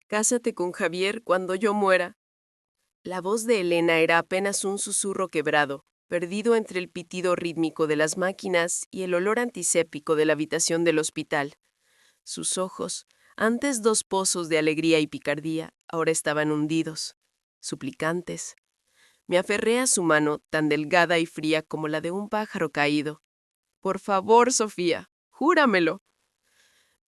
Cásate con Javier cuando yo muera. La voz de Elena era apenas un susurro quebrado, perdido entre el pitido rítmico de las máquinas y el olor antiséptico de la habitación del hospital. Sus ojos, antes dos pozos de alegría y picardía, ahora estaban hundidos, suplicantes. Me aferré a su mano, tan delgada y fría como la de un pájaro caído. Por favor, Sofía, júramelo.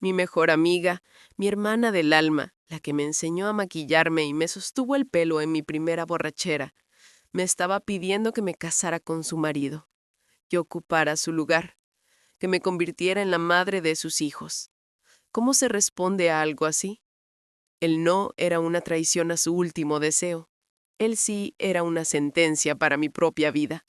Mi mejor amiga, mi hermana del alma, la que me enseñó a maquillarme y me sostuvo el pelo en mi primera borrachera, me estaba pidiendo que me casara con su marido, que ocupara su lugar, que me convirtiera en la madre de sus hijos. ¿Cómo se responde a algo así? El no era una traición a su último deseo. El sí era una sentencia para mi propia vida.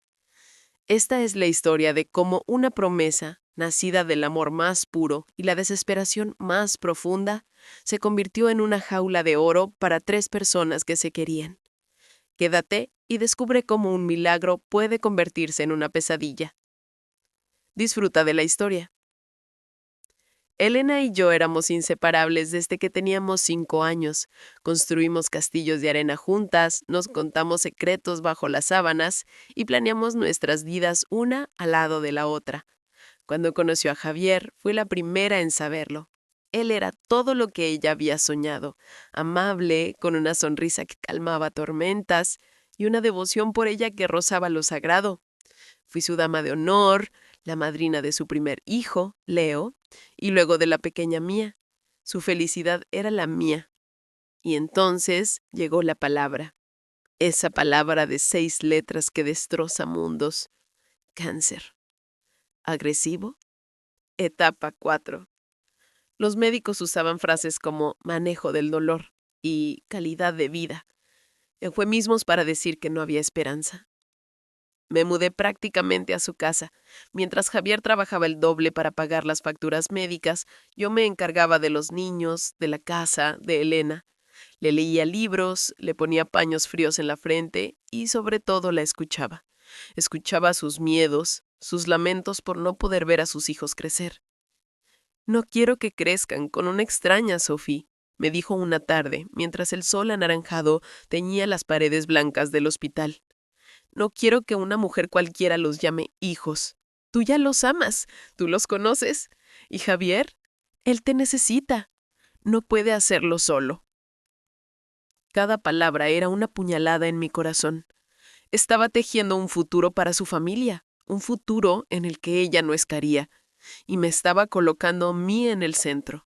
Esta es la historia de cómo una promesa, nacida del amor más puro y la desesperación más profunda, se convirtió en una jaula de oro para tres personas que se querían. Quédate y descubre cómo un milagro puede convertirse en una pesadilla. Disfruta de la historia. Elena y yo éramos inseparables desde que teníamos 5 años. Construimos castillos de arena juntas, nos contamos secretos bajo las sábanas y planeamos nuestras vidas una al lado de la otra. Cuando conoció a Javier, fue la primera en saberlo. Él era todo lo que ella había soñado, amable, con una sonrisa que calmaba tormentas y una devoción por ella que rozaba lo sagrado. Fui su dama de honor, la madrina de su primer hijo, Leo, y luego de la pequeña Mía. Su felicidad era la mía. Y entonces llegó la palabra. Esa palabra de 6 letras que destroza mundos. Cáncer. ¿Agresivo? Etapa 4. Los médicos usaban frases como manejo del dolor y calidad de vida, eufemismos para decir que no había esperanza. Me mudé prácticamente a su casa. Mientras Javier trabajaba el doble para pagar las facturas médicas, yo me encargaba de los niños, de la casa, de Elena. Le leía libros, le ponía paños fríos en la frente y sobre todo la escuchaba. Escuchaba sus miedos, sus lamentos por no poder ver a sus hijos crecer. No quiero que crezcan con una extraña, Sophie, me dijo una tarde, mientras el sol anaranjado teñía las paredes blancas del hospital. No quiero que una mujer cualquiera los llame hijos. Tú ya los amas, tú los conoces. ¿Y Javier? Él te necesita. No puede hacerlo solo. Cada palabra era una puñalada en mi corazón. Estaba tejiendo un futuro para su familia, un futuro en el que ella no estaría, y me estaba colocando a mí en el centro.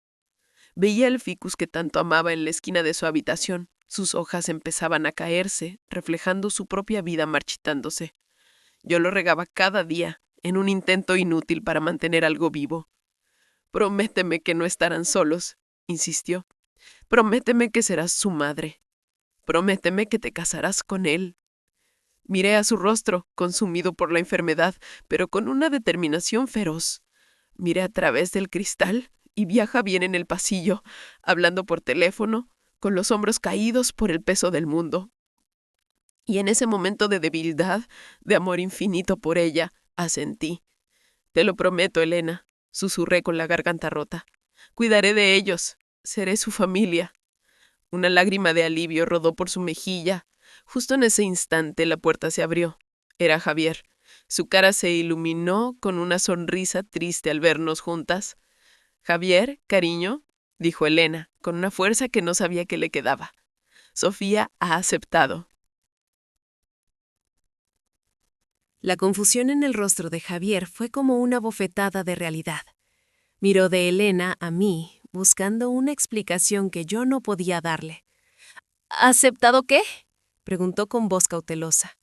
Veía el ficus que tanto amaba en la esquina de su habitación. Sus hojas empezaban a caerse, reflejando su propia vida marchitándose. Yo lo regaba cada día, en un intento inútil para mantener algo vivo. Prométeme que no estarán solos, insistió. Prométeme que serás su madre. Prométeme que te casarás con él. Miré a su rostro, consumido por la enfermedad, pero con una determinación feroz. Miré a través del cristal y vi a Javier en el pasillo, hablando por teléfono, con los hombros caídos por el peso del mundo. Y en ese momento de debilidad, de amor infinito por ella, asentí. Te lo prometo, Elena, susurré con la garganta rota. Cuidaré de ellos. Seré su familia. Una lágrima de alivio rodó por su mejilla. Justo en ese instante la puerta se abrió. Era Javier. Su cara se iluminó con una sonrisa triste al vernos juntas. Javier, cariño, dijo Elena, con una fuerza que no sabía que le quedaba. Sofía ha aceptado. La confusión en el rostro de Javier fue como una bofetada de realidad. Miró de Elena a mí, buscando una explicación que yo no podía darle. ¿Aceptado qué?, preguntó con voz cautelosa.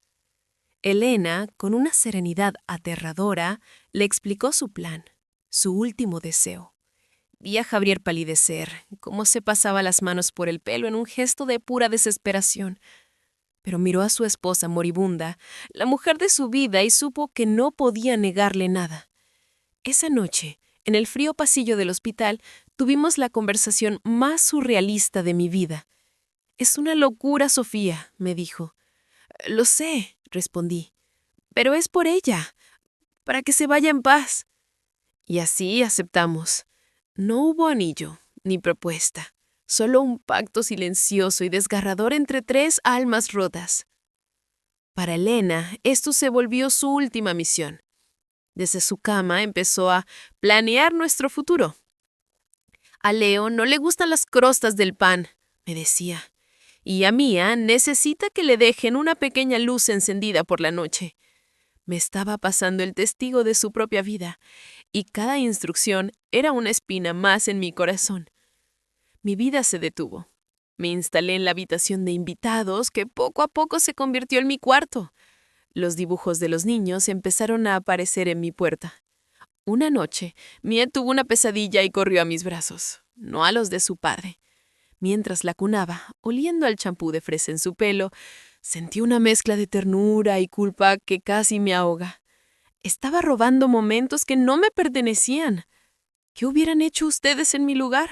Elena, con una serenidad aterradora, le explicó su plan, su último deseo. Vi a Javier palidecer, cómo se pasaba las manos por el pelo en un gesto de pura desesperación. Pero miró a su esposa moribunda, la mujer de su vida, y supo que no podía negarle nada. Esa noche, en el frío pasillo del hospital, tuvimos la conversación más surrealista de mi vida. «Es una locura, Sofía», me dijo. «Lo sé», respondí, «pero es por ella, para que se vaya en paz». Y así aceptamos. No hubo anillo, ni propuesta. Solo un pacto silencioso y desgarrador entre tres almas rotas. Para Elena, esto se volvió su última misión. Desde su cama empezó a planear nuestro futuro. A Leo no le gustan las crostas del pan, me decía, y a Mía necesita que le dejen una pequeña luz encendida por la noche. Me estaba pasando el testigo de su propia vida, y cada instrucción era una espina más en mi corazón. Mi vida se detuvo. Me instalé en la habitación de invitados, que poco a poco se convirtió en mi cuarto. Los dibujos de los niños empezaron a aparecer en mi puerta. Una noche, Mia tuvo una pesadilla y corrió a mis brazos, no a los de su padre. Mientras la cunaba, oliendo al champú de fresa en su pelo, sentí una mezcla de ternura y culpa que casi me ahoga. Estaba robando momentos que no me pertenecían. ¿Qué hubieran hecho ustedes en mi lugar?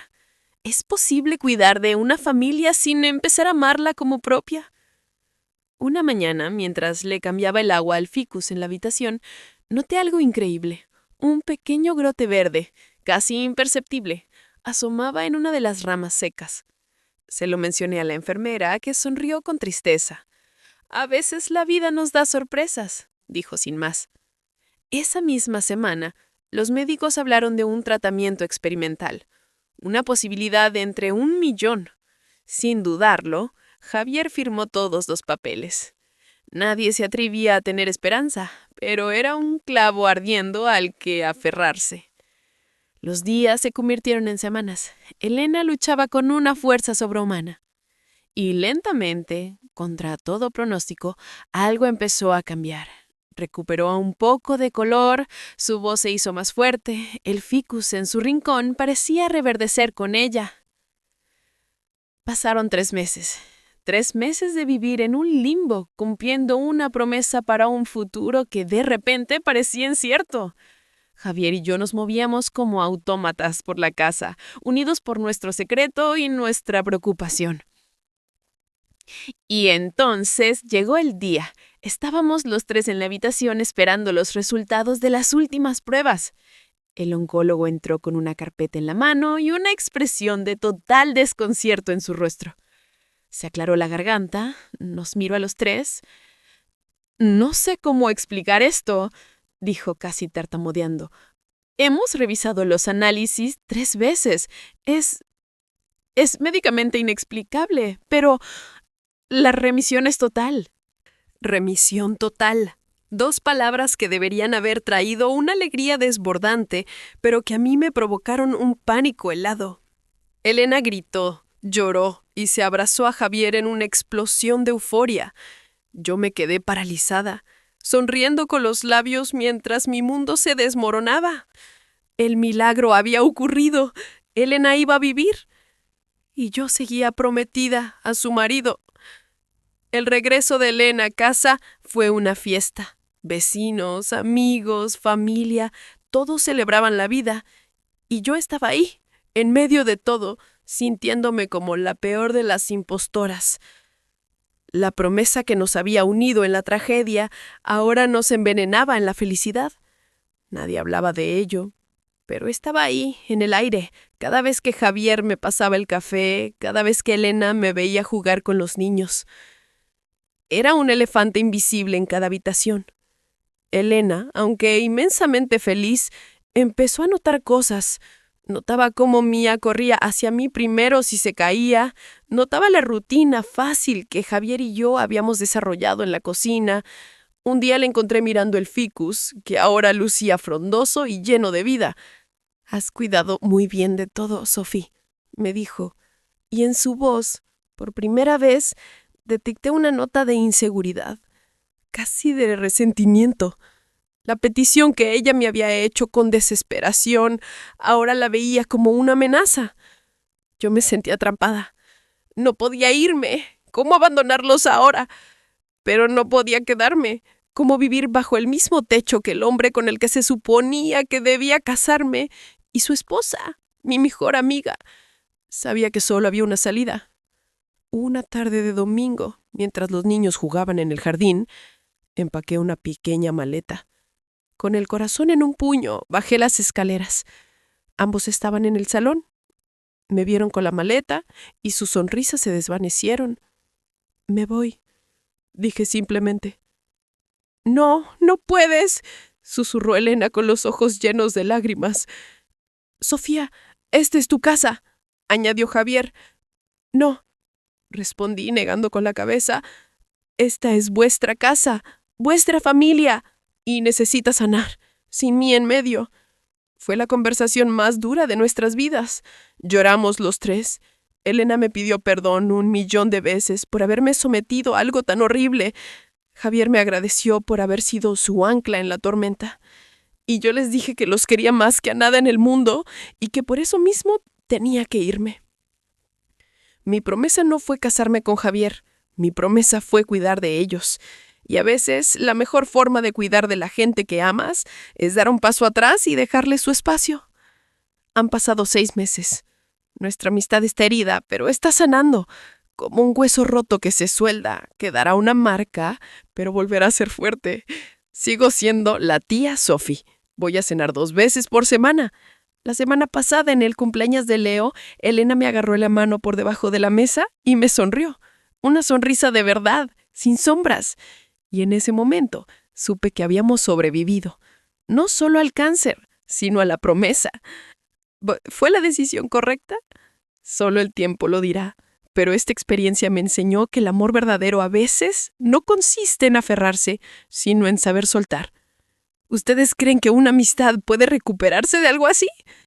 ¿Es posible cuidar de una familia sin empezar a amarla como propia? Una mañana, mientras le cambiaba el agua al ficus en la habitación, noté algo increíble. Un pequeño brote verde, casi imperceptible, asomaba en una de las ramas secas. Se lo mencioné a la enfermera, que sonrió con tristeza. A veces la vida nos da sorpresas, dijo sin más. Esa misma semana, los médicos hablaron de un tratamiento experimental, una posibilidad de entre 1.000.000. Sin dudarlo, Javier firmó todos los papeles. Nadie se atrevía a tener esperanza, pero era un clavo ardiendo al que aferrarse. Los días se convirtieron en semanas. Elena luchaba con una fuerza sobrehumana. Y lentamente, contra todo pronóstico, algo empezó a cambiar. Recuperó un poco de color, su voz se hizo más fuerte, el ficus en su rincón parecía reverdecer con ella. Pasaron 3 meses. 3 meses de vivir en un limbo, cumpliendo una promesa para un futuro que de repente parecía incierto. Javier y yo nos movíamos como autómatas por la casa, unidos por nuestro secreto y nuestra preocupación. Y entonces llegó el día. Estábamos los 3 en la habitación esperando los resultados de las últimas pruebas. El oncólogo entró con una carpeta en la mano y una expresión de total desconcierto en su rostro. Se aclaró la garganta, nos miró a los 3. «No sé cómo explicar esto», dijo casi tartamudeando. «Hemos revisado los análisis 3 veces. Es médicamente inexplicable, pero la remisión es total». Remisión total. 2 palabras que deberían haber traído una alegría desbordante, pero que a mí me provocaron un pánico helado. Elena gritó, lloró y se abrazó a Javier en una explosión de euforia. Yo me quedé paralizada, sonriendo con los labios mientras mi mundo se desmoronaba. El milagro había ocurrido. Elena iba a vivir. Y yo seguía prometida a su marido. El regreso de Elena a casa fue una fiesta. Vecinos, amigos, familia, todos celebraban la vida. Y yo estaba ahí, en medio de todo, sintiéndome como la peor de las impostoras. La promesa que nos había unido en la tragedia ahora nos envenenaba en la felicidad. Nadie hablaba de ello, pero estaba ahí, en el aire, cada vez que Javier me pasaba el café, cada vez que Elena me veía jugar con los niños. Era un elefante invisible en cada habitación. Elena, aunque inmensamente feliz, empezó a notar cosas. Notaba cómo Mía corría hacia mí primero si se caía, notaba la rutina fácil que Javier y yo habíamos desarrollado en la cocina. Un día le encontré mirando el ficus, que ahora lucía frondoso y lleno de vida. «Has cuidado muy bien de todo, Sophie», me dijo, y en su voz, por primera vez, detecté una nota de inseguridad, casi de resentimiento. La petición que ella me había hecho con desesperación, ahora la veía como una amenaza. Yo me sentía atrapada. No podía irme. ¿Cómo abandonarlos ahora? Pero no podía quedarme. ¿Cómo vivir bajo el mismo techo que el hombre con el que se suponía que debía casarme y su esposa, mi mejor amiga? Sabía que solo había una salida. Una tarde de domingo, mientras los niños jugaban en el jardín, empaqué una pequeña maleta. Con el corazón en un puño, bajé las escaleras. Ambos estaban en el salón. Me vieron con la maleta y sus sonrisas se desvanecieron. Me voy, dije simplemente. No, no puedes, susurró Elena con los ojos llenos de lágrimas. Sofía, esta es tu casa, añadió Javier. No, respondí negando con la cabeza. Esta es vuestra casa, vuestra familia, y necesita sanar, sin mí en medio. Fue la conversación más dura de nuestras vidas. Lloramos los tres. Elena me pidió perdón 1.000.000 de veces por haberme sometido a algo tan horrible. Javier me agradeció por haber sido su ancla en la tormenta. Y yo les dije que los quería más que a nada en el mundo y que por eso mismo tenía que irme. Mi promesa no fue casarme con Javier. Mi promesa fue cuidar de ellos. Y a veces la mejor forma de cuidar de la gente que amas es dar un paso atrás y dejarle su espacio. Han pasado 6 meses. Nuestra amistad está herida, pero está sanando. Como un hueso roto que se suelda, quedará una marca, pero volverá a ser fuerte. Sigo siendo la tía Sophie. Voy a cenar 2 veces por semana. La semana pasada, en el cumpleaños de Leo, Elena me agarró la mano por debajo de la mesa y me sonrió. Una sonrisa de verdad, sin sombras. Y en ese momento supe que habíamos sobrevivido. No solo al cáncer, sino a la promesa. ¿Fue la decisión correcta? Solo el tiempo lo dirá. Pero esta experiencia me enseñó que el amor verdadero a veces no consiste en aferrarse, sino en saber soltar. ¿Ustedes creen que una amistad puede recuperarse de algo así?